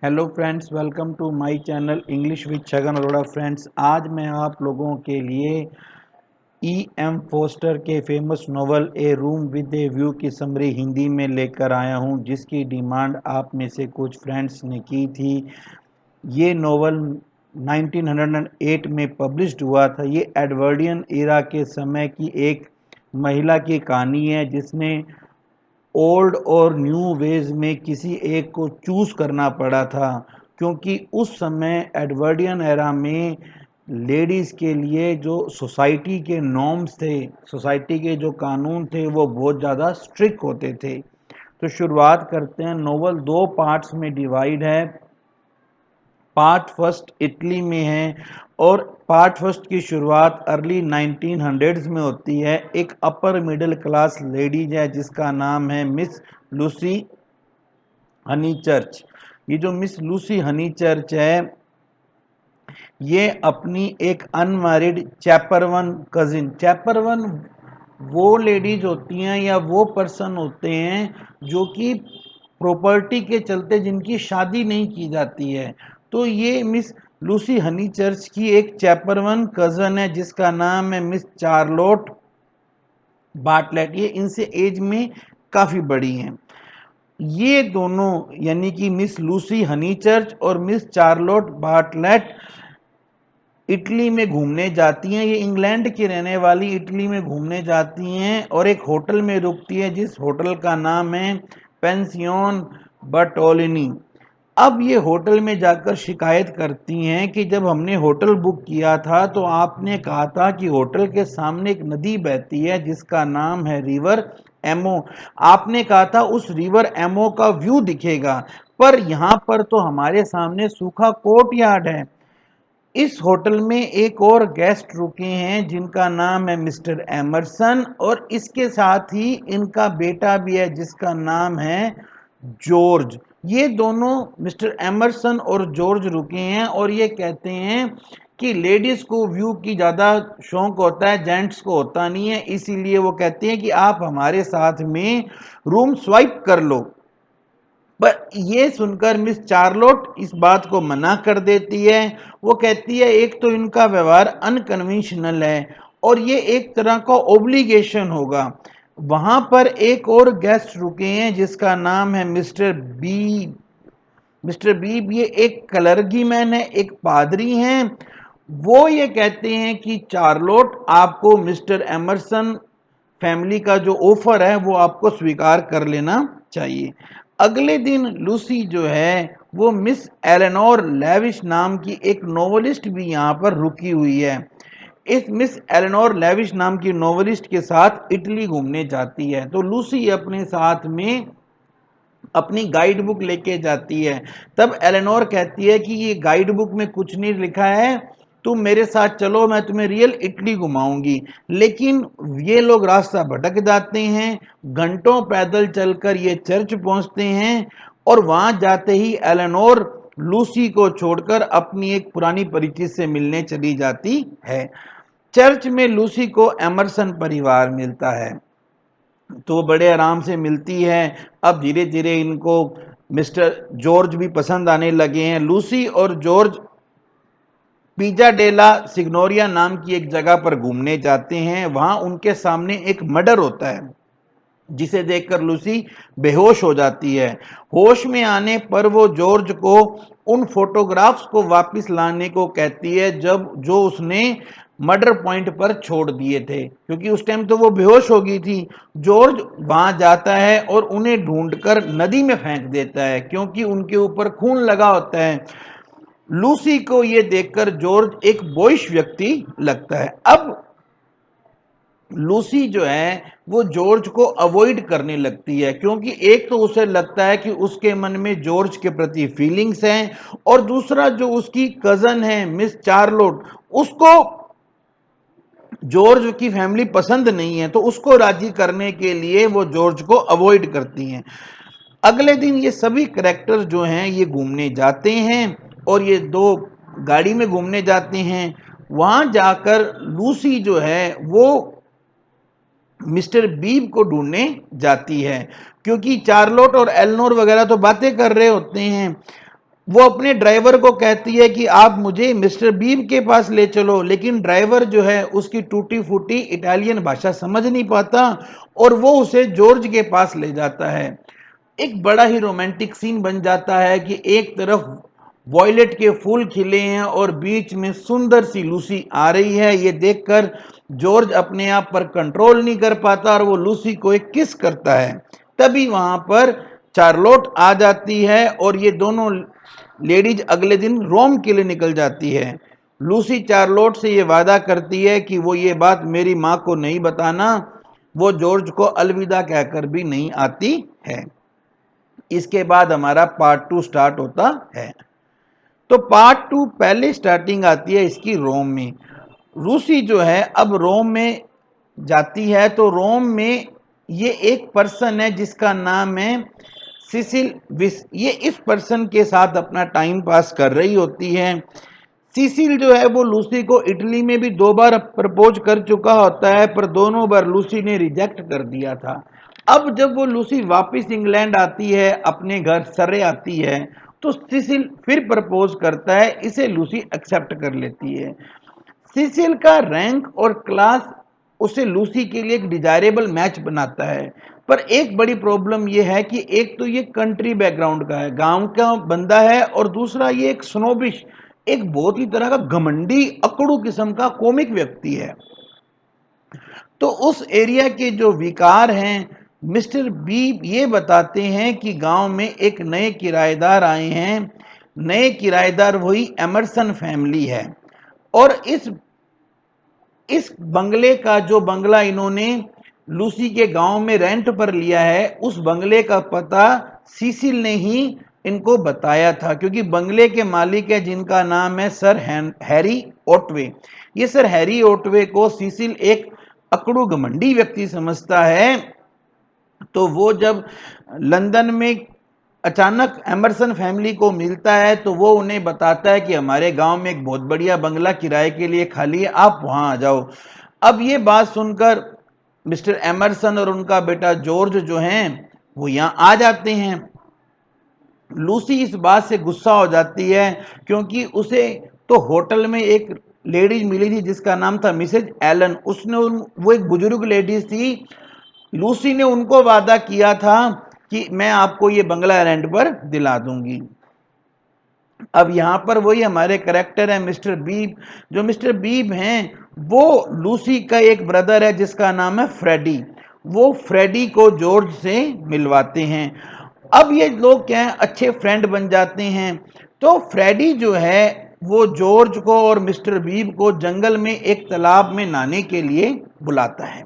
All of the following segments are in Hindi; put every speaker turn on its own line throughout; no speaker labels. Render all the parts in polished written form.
Hello friends, welcome to my channel English with Chhagan Arora. Friends, आज मैं आप लोगों के लिए E.M. फोस्टर के famous novel A Room with a View की समरी हिंदी में लेकर आया हूं, जिसकी डिमांड आप में से कुछ फ्रेंड्स ने की थी। ये नोवेल 1908 में पब्लिश्ड हुआ था। ये एडवर्डियन एरा के समय की एक महिला की कहानी है, जिसने ओल्ड और न्यू वेज में किसी एक को चूज करना पड़ा था, क्योंकि उस समय एडवर्डियन एरा में लेडीज़ के लिए जो सोसाइटी के नॉर्म्स थे, सोसाइटी के जो कानून थे, वो बहुत ज़्यादा स्ट्रिक्ट होते थे। तो शुरुआत करते हैं। नोवेल दो पार्ट्स में डिवाइड है। पार्ट फर्स्ट इटली में है और पार्ट फर्स्ट की शुरुआत अर्ली 1900s में होती है। एक अपर मिडिल क्लास लेडीज है जिसका नाम है मिस लूसी हनी चर्च। ये जो मिस लूसी हनी चर्च है, ये अपनी एक अनमैरिड चैपरवन कजिन, चैपरवन वो लेडीज होती हैं या वो पर्सन होते हैं जो कि प्रॉपर्टी के चलते जिनकी शादी नहीं की जाती है। तो ये मिस लूसी हनी चर्च की एक चैपरवन कजन है जिसका नाम है मिस चार्लोट बार्टलेट। ये इनसे एज में काफ़ी बड़ी हैं। ये दोनों यानी कि मिस लूसी हनी चर्च और मिस चार्लोट बार्टलेट इटली में घूमने जाती हैं। ये इंग्लैंड की रहने वाली इटली में घूमने जाती हैं और एक होटल में रुकती है जिस होटल का नाम है पेंसियोन बर्टोलिनी। अब ये होटल में जाकर शिकायत करती हैं कि जब हमने होटल बुक किया था तो आपने कहा था कि होटल के सामने एक नदी बहती है जिसका नाम है रिवर एमो। आपने कहा था उस रिवर एमो का व्यू दिखेगा, पर यहाँ पर तो हमारे सामने सूखा कोर्टयार्ड है। इस होटल में एक और गेस्ट रुके हैं जिनका नाम है मिस्टर एमरसन, और इसके साथ ही इनका बेटा भी है जिसका नाम है जॉर्ज। ये दोनों मिस्टर एमरसन और जॉर्ज रुके हैं और ये कहते हैं कि लेडीज को व्यू की ज़्यादा शौक होता है, जेंट्स को होता नहीं है, इसीलिए वो कहते हैं कि आप हमारे साथ में रूम स्वाइप कर लो। पर ये सुनकर मिस चार्लोट इस बात को मना कर देती है। वो कहती है एक तो इनका व्यवहार अनकन्वेंशनल है और ये एक तरह का ओब्लिगेशन होगा। वहां पर एक और गेस्ट रुके हैं जिसका नाम है मिस्टर बी। मिस्टर बीब ये एक कलरगी मैन है, एक पादरी हैं। वो ये कहते हैं कि चार्लोट आपको मिस्टर एमरसन फैमिली का जो ऑफर है वो आपको स्वीकार कर लेना चाहिए। अगले दिन लूसी जो है वो मिस एलेनोर लेविश नाम की एक नोवेलिस्ट भी यहाँ पर रुकी हुई है। इस मिस एलेनोर लेविश नाम की नोवेलिस्ट के साथ इटली घूमने जाती है। तो लूसी अपने साथ में अपनी गाइड बुक लेके जाती है। तब एलेनोर कहती है कि ये गाइड बुक में कुछ नहीं लिखा है, तुम मेरे साथ चलो, मैं तुम्हें रियल इटली घुमाऊंगी। लेकिन ये लोग रास्ता भटक जाते हैं। घंटों पैदल चलकर ये चर्च पहुंचते हैं और वहां जाते ही एलेनोर लूसी को छोड़कर अपनी एक पुरानी परिचित से मिलने चली जाती है। चर्च में लूसी को एमरसन परिवार मिलता है तो बड़े आराम से मिलती है। अब धीरे धीरे इनको मिस्टर जॉर्ज भी पसंद आने लगे हैं। लूसी और जॉर्ज पिज्जा डेला सिग्नोरिया नाम की एक जगह पर घूमने जाते हैं। वहां उनके सामने एक मर्डर होता है जिसे देखकर लूसी बेहोश हो जाती है। होश में आने पर वो जॉर्ज को उन फोटोग्राफ्स को वापस लाने को कहती है जब जो उसने मर्डर पॉइंट पर छोड़ दिए थे, क्योंकि उस टाइम तो वो बेहोश हो गई थी। जॉर्ज वहां जाता है और उन्हें ढूंढकर नदी में फेंक देता है क्योंकि उनके ऊपर खून लगा होता है। लूसी को यह देखकर जॉर्ज एक बॉयिश व्यक्ति लगता है। अब लूसी जो है वो जॉर्ज को अवॉइड करने लगती है, क्योंकि एक तो उसे लगता है कि उसके मन में जॉर्ज के प्रति फीलिंग्स हैं, और दूसरा जो उसकी कजन है मिस चार्लोट, उसको जॉर्ज की फैमिली पसंद नहीं है, तो उसको राजी करने के लिए वो जॉर्ज को अवॉइड करती हैं। अगले दिन ये सभी करेक्टर्स जो हैं ये घूमने जाते हैं और ये दो गाड़ी में घूमने जाते हैं। वहां जाकर लूसी जो है वो मिस्टर बीब को ढूंढने जाती है, क्योंकि चार्लोट और एलनोर वगैरह तो बातें कर रहे होते हैं। वो अपने ड्राइवर को कहती है कि आप मुझे मिस्टर बीब के पास ले चलो, लेकिन ड्राइवर जो है उसकी टूटी फूटी इटालियन भाषा समझ नहीं पाता और वो उसे जॉर्ज के पास ले जाता है। एक बड़ा ही रोमांटिक सीन बन जाता है कि एक तरफ वॉयलेट के फूल खिले हैं और बीच में सुंदर सी लूसी आ रही है। ये देखकर जॉर्ज अपने आप पर कंट्रोल नहीं कर पाता और वो लूसी को एक किस करता है। तभी वहां पर चार्लोट आ जाती है और ये दोनों लेडीज अगले दिन रोम के लिए निकल जाती है। लूसी चार्लोट से ये वादा करती है कि वो ये बात मेरी माँ को नहीं बताना। वो जॉर्ज को अलविदा कहकर भी नहीं आती है। इसके बाद हमारा पार्ट 2 स्टार्ट होता है। तो पार्ट 2 पहले स्टार्टिंग आती है इसकी रोम में। रूसी जो है अब रोम में जाती है, तो रोम में ये एक पर्सन है जिसका नाम है सिसिल विस। ये इस पर्सन के साथ अपना टाइम पास कर रही होती है। सिसिल जो है वो लूसी को इटली में भी 2 बार प्रपोज कर चुका होता है, पर दोनों बार लूसी ने रिजेक्ट कर दिया था। अब जब वो लूसी वापस इंग्लैंड आती है, अपने घर सरे आती है, तो सिसिल फिर प्रपोज करता है। इसे लूसी एक्सेप्ट कर लेती है। सिसिल का रैंक और क्लास उसे लूसी के लिए एक डिजायरेबल मैच बनाता है, पर एक बड़ी प्रॉब्लम यह है कि एक तो ये कंट्री बैकग्राउंड का है, गांव का बंदा है, और दूसरा ये एक स्नोबिश, एक बहुत ही तरह का घमंडी अकड़ू किस्म का कॉमिक व्यक्ति है। तो उस एरिया के जो विकार हैं, मिस्टर बी ये बताते हैं कि गांव में एक नए किराएदार आए हैं। नए किराएदार वही एमरसन फैमिली है, और इस बंगले का, जो बंगला इन्होंने लूसी के गांव में रेंट पर लिया है, उस बंगले का पता सीसिल ने ही इनको बताया था, क्योंकि बंगले के मालिक है जिनका नाम है सर हैरी ओटवे। ये सर हैरी ओटवे को सीसिल एक अकड़ू घमंडी व्यक्ति समझता है। तो वो जब लंदन में अचानक एमरसन फैमिली को मिलता है, तो वो उन्हें बताता है कि हमारे गांव में एक बहुत बढ़िया बंगला किराए के लिए खाली है, आप वहां आ जाओ। अब ये बात सुनकर मिस्टर एमरसन और उनका बेटा जॉर्ज जो हैं वो यहाँ आ जाते हैं। लूसी इस बात से गुस्सा हो जाती है, क्योंकि उसे तो होटल में एक लेडीज मिली थी जिसका नाम था मिसेज एलन। वो एक बुजुर्ग लेडीज थी। लूसी ने उनको वादा किया था कि मैं आपको ये बंगला रेंट पर दिला दूंगी। अब यहां पर वही हमारे करेक्टर है मिस्टर बीब। जो मिस्टर बीब हैं वो लूसी का एक ब्रदर है जिसका नाम है फ्रेडी। वो फ्रेडी को जॉर्ज से मिलवाते हैं। अब ये लोग क्या है, अच्छे फ्रेंड बन जाते हैं। तो फ्रेडी जो है वो जॉर्ज को और मिस्टर बीब को जंगल में एक तालाब में नहाने के लिए बुलाता है।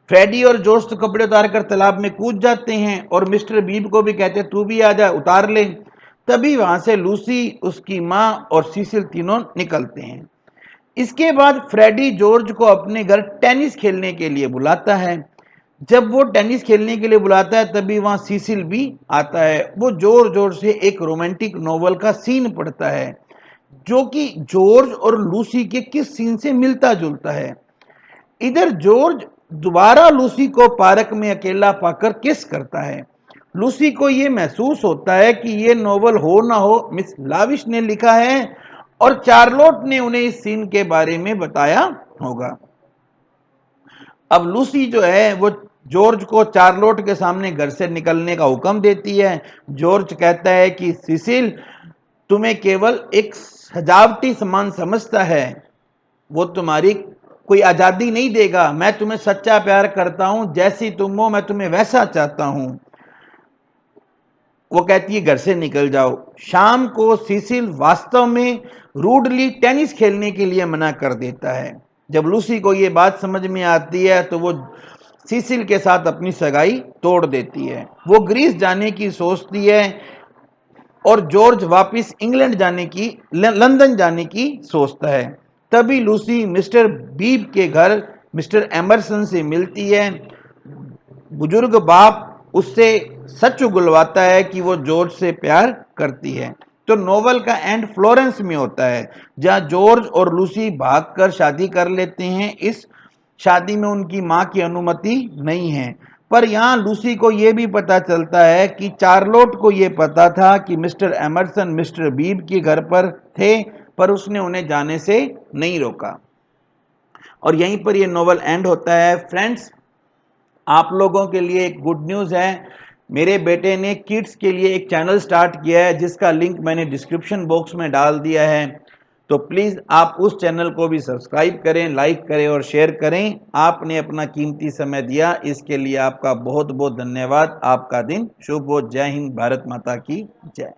फ्रेडी और जॉर्ज तो कपड़े उतार कर तालाब में कूद जाते हैं और मिस्टर बीब को भी कहते हैं तू भी आ जा, उतार ले। तभी वहां से लूसी, उसकी माँ और सीसिल तीनों निकलते हैं। इसके बाद फ्रेडी जॉर्ज को अपने घर टेनिस खेलने के लिए बुलाता है। जब वो टेनिस खेलने के लिए बुलाता है तभी वहां सीसिल भी आता है। वो जोर जोर से एक रोमांटिक नोवेल का सीन पढ़ता है, जो कि जॉर्ज और लूसी के किस सीन से मिलता जुलता है। इधर जॉर्ज दोबारा लूसी को पार्क में अकेला पाकर किस करता है। लूसी को यह महसूस होता है कि यह नोवेल हो ना हो मिस लाविश ने लिखा है और चार्लोट ने उन्हें इस सीन के बारे में बताया होगा। अब लूसी जो है वो जॉर्ज को चार्लोट के सामने घर से निकलने का हुक्म देती है। जॉर्ज कहता है कि सिसिल तुम्हें केवल एक सजावटी सामान समझता है, वो तुम्हारी कोई आजादी नहीं देगा। मैं तुम्हें सच्चा प्यार करता हूं, जैसी तुम हो मैं तुम्हें वैसा चाहता हूं। वो कहती है घर से निकल जाओ। शाम को सिसिल वास्तव में रूडली टेनिस खेलने के लिए मना कर देता है। जब लूसी को ये बात समझ में आती है तो वो सिसिल के साथ अपनी सगाई तोड़ देती है। वो ग्रीस जाने की सोचती है और जॉर्ज वापस इंग्लैंड जाने की, लंदन जाने की सोचता है। तभी लूसी मिस्टर बीब के घर मिस्टर एमरसन से मिलती है। बुजुर्ग बाप उससे सच उगलवाता है कि वो जॉर्ज से प्यार करती है। तो नोवेल का एंड फ्लोरेंस में होता है, जहां जॉर्ज और लूसी भागकर शादी कर लेते हैं। इस शादी में उनकी मां की अनुमति नहीं है, पर यहाँ लूसी को यह भी पता चलता है कि चार्लोट को यह पता था कि मिस्टर एमरसन मिस्टर बीब के घर पर थे, पर उसने उन्हें जाने से नहीं रोका। और यहीं पर यह नोवेल एंड होता है। फ्रेंड्स, आप लोगों के लिए एक गुड न्यूज़ है, मेरे बेटे ने किड्स के लिए एक चैनल स्टार्ट किया है जिसका लिंक मैंने डिस्क्रिप्शन बॉक्स में डाल दिया है। तो प्लीज़ आप उस चैनल को भी सब्सक्राइब करें, लाइक करें और शेयर करें। आपने अपना कीमती समय दिया, इसके लिए आपका बहुत बहुत धन्यवाद। आपका दिन शुभ हो। जय हिंद, भारत माता की जय।